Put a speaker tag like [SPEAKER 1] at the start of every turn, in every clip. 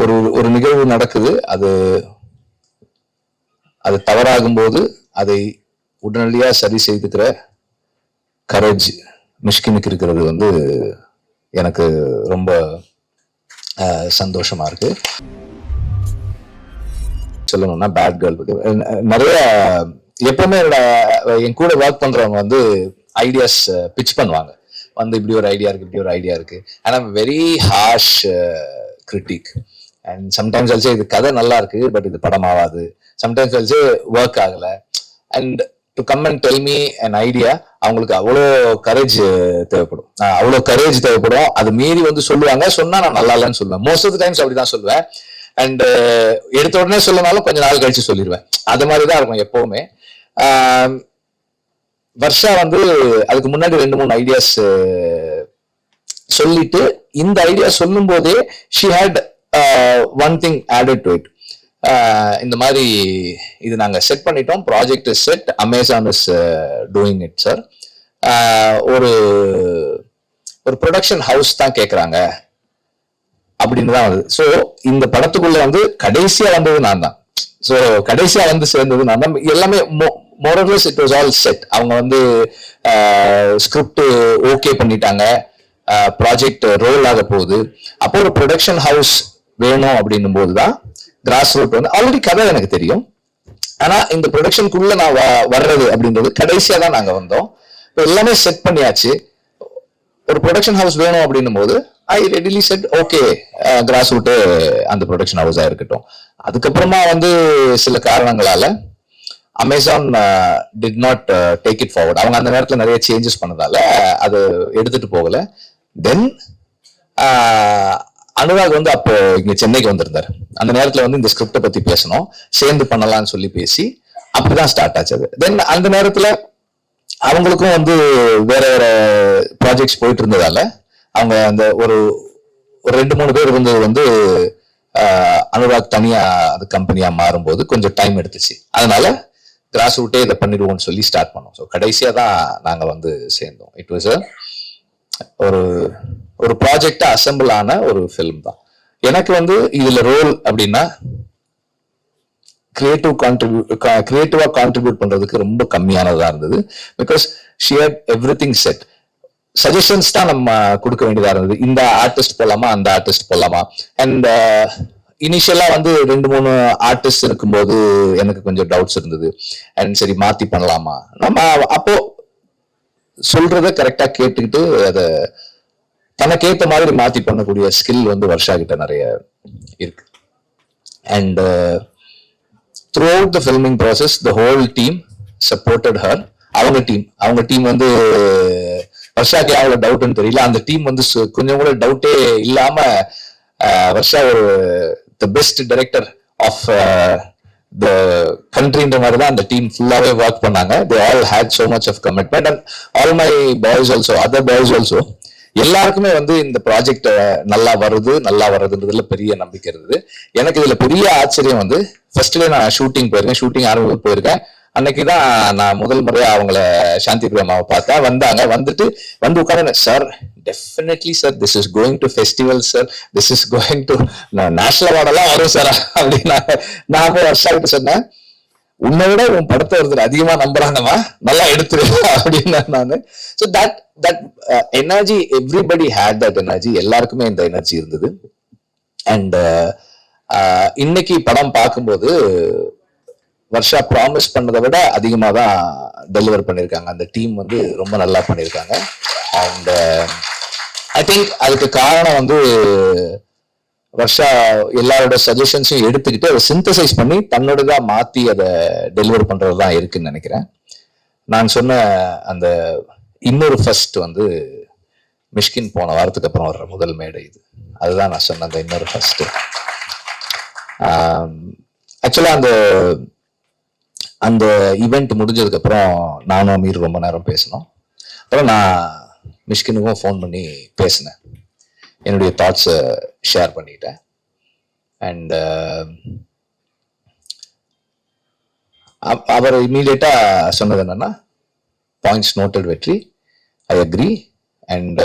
[SPEAKER 1] ஒரு ஒரு நிகழ்வு நடக்குது, அது அது தவறாகும் போது அதை உடனடியா சரி செய்துக்கிற கரேஜ் மிஷ்கினுக்கு இருக்கிறது வந்து எனக்கு ரொம்ப சந்தோஷமா இருக்கு. சொல்லணும்னா பேட் கேர்ள் பத்தி நிறைய எப்பவுமே என் கூட ஒர்க் பண்றவங்க வந்து ஐடியாஸ் பிச் பண்ணுவாங்க. வந்து இப்படி ஒரு ஐடியா இருக்கு, இப்படி ஒரு ஐடியா இருக்கு. ஆனா very harsh critic. And sometimes also இது கதை நல்லா இருக்கு, பட் இது படம் ஆகாது. சம்டைம்ஸ் ஆல்சோ ஒர்க் ஆகல. And to come and tell me an idea, அவங்களுக்கு அவ்வளோ கரேஜ் தேவைப்படும். அவ்வளோ கரேஜ் தேவைப்படும். அது மீறி வந்து சொல்லுவாங்க. சொன்னா நான் நல்லா இல்லைன்னு சொல்லுவேன். மோஸ்ட் ஆஃப் த டைம்ஸ் அப்படிதான் சொல்லுவேன். அண்ட் எடுத்த உடனே சொல்லனாலும் கொஞ்ச நாள் கழிச்சு சொல்லிடுவேன். அது மாதிரிதான் இருக்கும் எப்பவுமே. வர்ஷா வந்து அதுக்கு முன்னாடி 2-3 ஐடியாஸ் சொல்லிட்டு, இந்த ஐடியா சொல்லும் போதே she had one thing added to it. இந்த மாதிரி இது நாங்க செட் பண்ணிட்டோம், project is set, Amazon is doing it sir. ஒரு ஒரு ப்ரொடக்ஷன் ஹவுஸ் தான் கேட்குறாங்க அப்படின்னு தான் வருது. ஸோ இந்த படத்துக்குள்ள வந்து கடைசியா வந்தது நான் தான். ஸோ கடைசியா வந்து சேர்ந்தது நான் தான். எல்லாமே மோரலஸ் இட் வாஸ் ஆல் செட். அவங்க வந்து ஸ்கிரிப்ட் ஓகே பண்ணிட்டாங்க, ப்ராஜெக்ட் ரோல் ஆக போகுது. அப்போ ஒரு ப்ரொடக்ஷன் ஹவுஸ் வேணும் அப்படின்னும் போதுதான் கிராஸ் ரூட் வந்து ஆல்ரெடி கதை எனக்கு தெரியும். ஆனா இந்த ப்ரொடக்ஷனுக்குள்ள நான் வர்றது அப்படின்றது கடைசியா தான் நாங்க வந்தோம். இப்போ எல்லாமே செட் பண்ணியாச்சு. ஒரு ப்ரொடக்ஷன் ஹவுஸ் வேணும் அப்படின்னும் போது I readily said okay, grass root அந்த ப்ரொடக்ஷன் ஹவுஸா இருக்கட்டும். அதுக்கப்புறமா வந்து சில காரணங்களால Amazon did not take it forward. அவங்க அந்த நேரத்தில் நிறைய சேஞ்சஸ் பண்ணதால அது எடுத்துட்டு போகல. தென் அனுராக் வந்து அப்போ இங்க சென்னைக்கு வந்திருந்தாரு. அந்த நேரத்துல வந்து இந்த ஸ்கிரிப்டை பத்தி பேசணும், சேர்ந்து பண்ணலாம்னு சொல்லி பேசி அப்படிதான் ஸ்டார்ட் ஆச்சு அது. தென் அந்த நேரத்துல அவங்களுக்கும் வந்து வேற வேற ப்ராஜெக்ட்ஸ் போயிட்டு இருந்ததால அவங்க அந்த ஒரு 2-3 பேர் இருந்தது வந்து அனுராக் தனியா அது கம்பெனியா மாறும்போது கொஞ்சம் டைம் எடுத்துச்சு. அதனால கிராஸ் ரூட்டே இதை பண்ணிடுவோம்னு சொல்லி ஸ்டார்ட் பண்ணோம். ஸோ கடைசியா தான் நாங்க வந்து சேர்ந்தோம். இட் வாஸ் ஒரு ப்ராஜெக்டா அசம்பிள் ஆன ஒரு ஃபிலிம் தான். எனக்கு வந்து இதுல ரோல் அப்படின்னா கிரியேட்டிவா கான்ட்ரிபியூட் பண்றதுக்கு ரொம்ப கம்மியானதா இருந்தது. Because she had everything set. Suggestions தான் நம்ம கொடுக்க வேண்டியதா இருந்தது. இந்த ஆர்டிஸ்ட் போலாமா, அந்த ஆர்டிஸ்ட் போலாமா. அண்ட் இனிஷியலா வந்து 2-3 ஆர்டிஸ்ட் இருக்கும்போது எனக்கு கொஞ்சம் டவுட்ஸ் இருந்தது. அண்ட் சரி மாத்தி பண்ணலாமா, நம்ம அப்போ சொல்றத கரெக்டா கேட்டுக்கிட்டு அதை தனக்கு ஏத்த மாதிரி மாத்தி பண்ணக்கூடிய ஸ்கில் வந்து வர்ஷா கிட்ட நிறைய இருக்கு. And through out the filming process the whole team supported her. அவங்க டீம் வந்து வர்ஷாக்கு எவ்வளவு டவுட்னு தெரியல, அந்த டீம் வந்து கொஞ்சம் கூட டவுட்டே இல்லாம வர்ஷா ஒரு the best director of the கண்ட்ரின்ற மாதிரி தான் அந்த டீம் ஃபுல்லாவே ஒர்க் பண்ணாங்க. They all had so much of commitment. And all my boys also, other boys also, எல்லாருக்குமே வந்து இந்த ப்ராஜெக்ட் நல்லா வருதுன்றதுல பெரிய நம்பிக்கை இருந்தது. எனக்கு இதுல பெரிய ஆச்சரியம் வந்து ஃபர்ஸ்ட் டே நான் ஷூட்டிங் ஆரம்பிக்க போயிருக்கேன். அன்னைக்குதான் நான் முதல் முறையா அவங்கள சாந்தி பிரேமாவை பார்த்தேன். வந்துட்டு உட்காந்து, sir definitely sir, this is going to festival sir, this is going to national அவார்டெல்லாம் வரும் சார் அப்படின்னு நான் போய் வர்ஷாக்கிட்ட சொன்னேன். உன்னை விட உன் படத்தை ஒருத்தர் அதிகமா நம்புறாங்கம்மா, நல்லா எடுத்துரு அப்படின்னு நான். So that energy, everybody had that energy. எல்லாருக்குமே இந்த எனர்ஜி இருந்தது. அண்ட் இன்னைக்கு படம் பார்க்கும்போது வர்ஷா ப்ராமிஸ் பண்ணதை விட அதிகமாக தான் டெலிவர் பண்ணியிருக்காங்க. அந்த டீம் வந்து ரொம்ப நல்லா பண்ணியிருக்காங்க. அண்ட் ஐ திங்க் அதுக்கு காரணம் வந்து வர்ஷா எல்லாரோட சஜஷன்ஸையும் எடுத்துக்கிட்டு அதை சிந்தசைஸ் பண்ணி தன்னோடதா மாத்தி அதை டெலிவர் பண்றதுதான் இருக்குன்னு நினைக்கிறேன். நான் சொன்ன அந்த இன்னொரு ஃபர்ஸ்ட் வந்து மிஷ்கின் போன வாரத்துக்கு அப்புறம் வர்ற முதல் மேடை இது. அதுதான் நான் சொன்ன அந்த இன்னொரு ஃபர்ஸ்ட். ஆக்சுவலா அந்த ஈவெண்ட் முடிஞ்சதுக்கு அப்புறம் நானும் அமீர் ரொம்ப நேரம் பேசினோம். அப்புறம் நான் மிஷ்கினுக்கும் ஃபோன் பண்ணி பேசினேன், என்னுடைய தாட்ஸை ஷேர் பண்ணிட்டேன். அண்ட் அவர் இமீடியட்டா சொன்னது என்னன்னா, பாயிண்ட்ஸ் நோட்டட் வெற்றி, I agree. And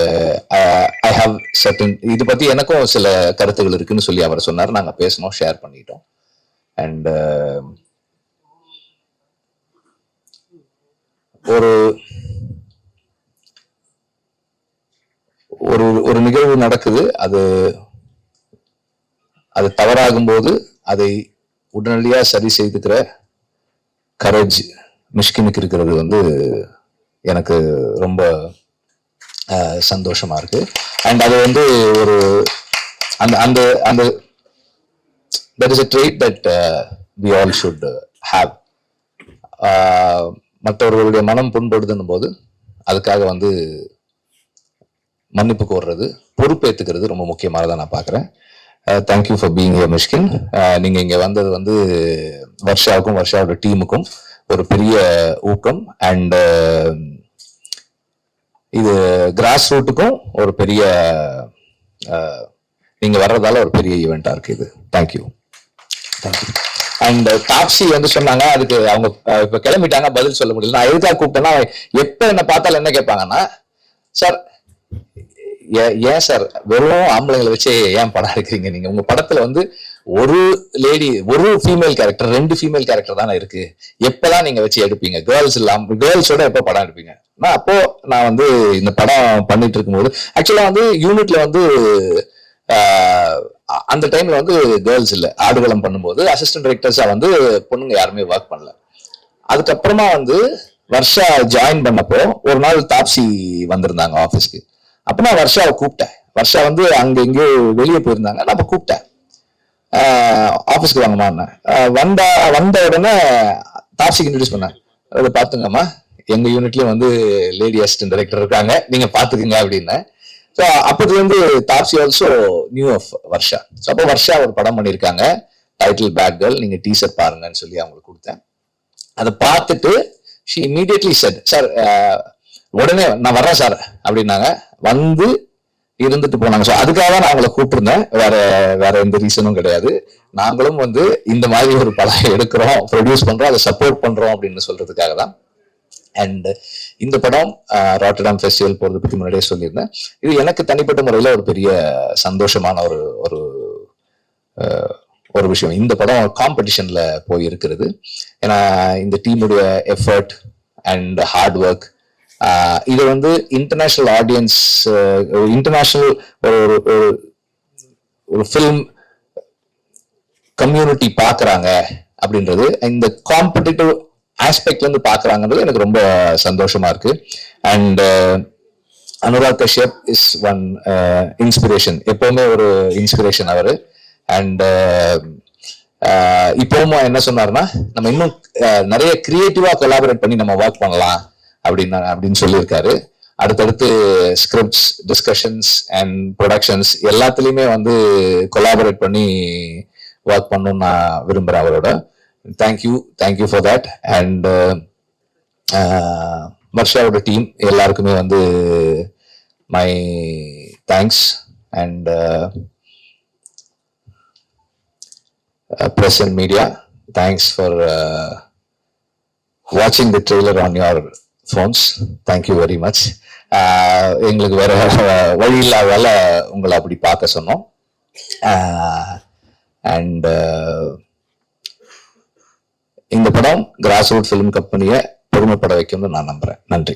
[SPEAKER 1] I have certain இது பத்தி எனக்கும் சில கருத்துகள் இருக்குன்னு சொல்லி அவர் சொன்னார். நாங்க பேசணும், ஷேர் பண்ணிட்டோம். அண்ட் ஒரு ஒரு ஒரு நிகழ்வு நடக்குது, அது அது தவறாகும் போது அதை உடனடியா சரி செய்துக்கிற கரேஜ் மிஷ்கினுக்கு இருக்கிறது வந்து எனக்கு ரொம்ப சந்தோஷமா இருக்கு. அண்ட் அது வந்து ஒரு அந்த அந்த அந்த that is a trait that we all should have. மற்றவர்களுடைய மனம் புண்படுதுன்னும் போது அதுக்காக வந்து மன்னிப்பு கோர்றது, பொறுப்பேற்றுக்கிறது ரொம்ப முக்கியமானதான் நான் பார்க்குறேன். Thank you for being here Mysskin. நீங்க இங்க வந்தது வந்து வர்ஷாவுக்கும் வர்ஷாவோட டீமுக்கும் ஒரு பெரிய ஊக்கம். அண்ட் இது கிராஸ் ரூட்டுக்கும் ஒரு பெரிய நீங்க வர்றதால ஒரு பெரிய ஈவெண்டா இருக்கு இது. தேங்க்யூ. அண்ட் டாப்ஸி வந்து சொன்னாங்க, அதுக்கு அவங்க இப்ப கிளம்பிட்டாங்க, பதில் சொல்ல முடியல. நான் எதுக்காக கூப்பிட்டேன்னா, எப்ப என்ன பார்த்தாலும் என்ன கேட்பாங்கன்னா, சார் ஏன் சார் வெறும் ஆம்பளைங்களை வச்சு ஏன் படம் எடுக்கிறீங்க? நீங்க உங்க படத்துல வந்து ஒரு லேடி, ஒரு ஃபீமேல் கேரக்டர், 2 ஃபீமேல் கேரக்டர் தானே இருக்கு, எப்பதான் நீங்க வச்சு எடுப்பீங்க? கேர்ள்ஸ் இல்லாம கேர்ள்ஸோட எப்ப படம் எடுப்பீங்க? நான் வந்து இந்த படம் பண்ணிட்டு இருக்கும்போது ஆக்சுவலா வந்து யூனிட்ல வந்து அந்த டைம்ல வந்து கேர்ள்ஸ் இல்ல. ஆடுகளம் பண்ணும்போது அசிஸ்டன்ட் டைரக்டர்ஸா வந்து பொண்ணுங்க யாருமே ஒர்க் பண்ணல. அதுக்கப்புறமா வந்து வர்ஷா ஜாயின் பண்ணப்போ ஒரு நாள் தாப்சி வந்திருந்தாங்க ஆபீஸ்க்கு. அப்ப நான் வர்ஷாவை கூப்பிட்டேன். வர்ஷா வந்து அங்க எங்கேயோ வெளியே போயிருந்தாங்க. நான் அப்ப கூப்பிட்டேன், ஆபீஸ்க்கு வாங்கம்மா. வந்த உடனே தாப்சிக்கு இன்ட்ரடியூஸ் பண்ணேன். அதை பாத்துங்கம்மா, எங்க யூனிட்லயும் வந்து லேடி அசிஸ்டன்ட் டைரக்டர் இருக்காங்க, நீங்க பாத்துக்கங்க அப்படின்னு. ஸோ அப்போது வந்து Taapsee also knew of Varsha. So அப்போ வர்ஷா ஒரு படம் பண்ணியிருக்காங்க, டைட்டில் பேட் கேர்ள், நீங்க டீசர் பாருங்கன்னு சொல்லி அவங்களுக்கு கொடுத்தேன். அதை பார்த்துட்டு ஷி இமீடியட்லி செட், சார் உடனே நான் வர்றேன் சார் அப்படின்னாங்க. வந்து இருந்துட்டு போனாங்க. ஸோ அதுக்காக தான் நான் அவங்களை கூப்பிட்டுருந்தேன், வேற எந்த ரீசனும் கிடையாது. நாங்களும் வந்து இந்த மாதிரி ஒரு படம் எடுக்கிறோம், ப்ரொடியூஸ் பண்றோம், அதை சப்போர்ட் பண்றோம் அப்படின்னு சொல்றதுக்காக தான். அண்ட் இந்த படம் ராட்டர்டாம் ஃபெஸ்டிவல் போறதை பத்தி முன்னாடியே சொல்லியிருந்தேன். இது எனக்கு தனிப்பட்ட முறையில ஒரு பெரிய சந்தோஷமான ஒரு ஒரு விஷயம். இந்த படம் காம்படிஷன்ல போய் இருக்கிறது. ஏன்னா இந்த டீமுடைய எஃபர்ட் அண்ட் ஹார்ட் ஒர்க், இது வந்து இன்டர்நேஷனல் ஆடியன்ஸ், இன்டர்நேஷனல் ஒரு ஃபிலிம் கம்யூனிட்டி பாக்குறாங்க அப்படின்றது, இந்த காம்படிட்டிவ் ஆஸ்பெக்ட்ல இருந்து பாக்குறாங்கன்றது எனக்கு ரொம்ப சந்தோஷமா இருக்கு. And Anurag Kashyap is one inspiration, எப்பவுமே ஒரு இன்ஸ்பிரேஷன் அவரு. அண்ட் இப்பவும் என்ன சொன்னாருன்னா, நம்ம இன்னும் நிறைய கிரியேட்டிவா கொலாபரேட் பண்ணி நம்ம ஒர்க் பண்ணலாம் அப்படின்னு சொல்லியிருக்காரு. அடுத்தடுத்து ஸ்கிரிப்ட்ஸ், டிஸ்கஷன்ஸ் அண்ட் ப்ரொடக்ஷன்ஸ் எல்லாத்துலயுமே வந்து கொலாபரேட் பண்ணி ஒர்க் பண்ணணும்னு நான் விரும்புறேன் அவரோட. Thank you for that. அண்ட் வர்ஷாவோட டீம் எல்லாருக்குமே வந்து my thanks. And press and media, thanks for watching the trailer on your phones. Thank you very much. எங்களுக்கு வேற வழி இல்லாதால உங்களை அப்படி பார்க்க சொன்னோம். அண்ட் இந்த படம் கிராஸ் ரூட் ஃபிலிம் கம்பெனியை பெருமைப்பட வைக்கும்னு நான் நம்புறேன். நன்றி.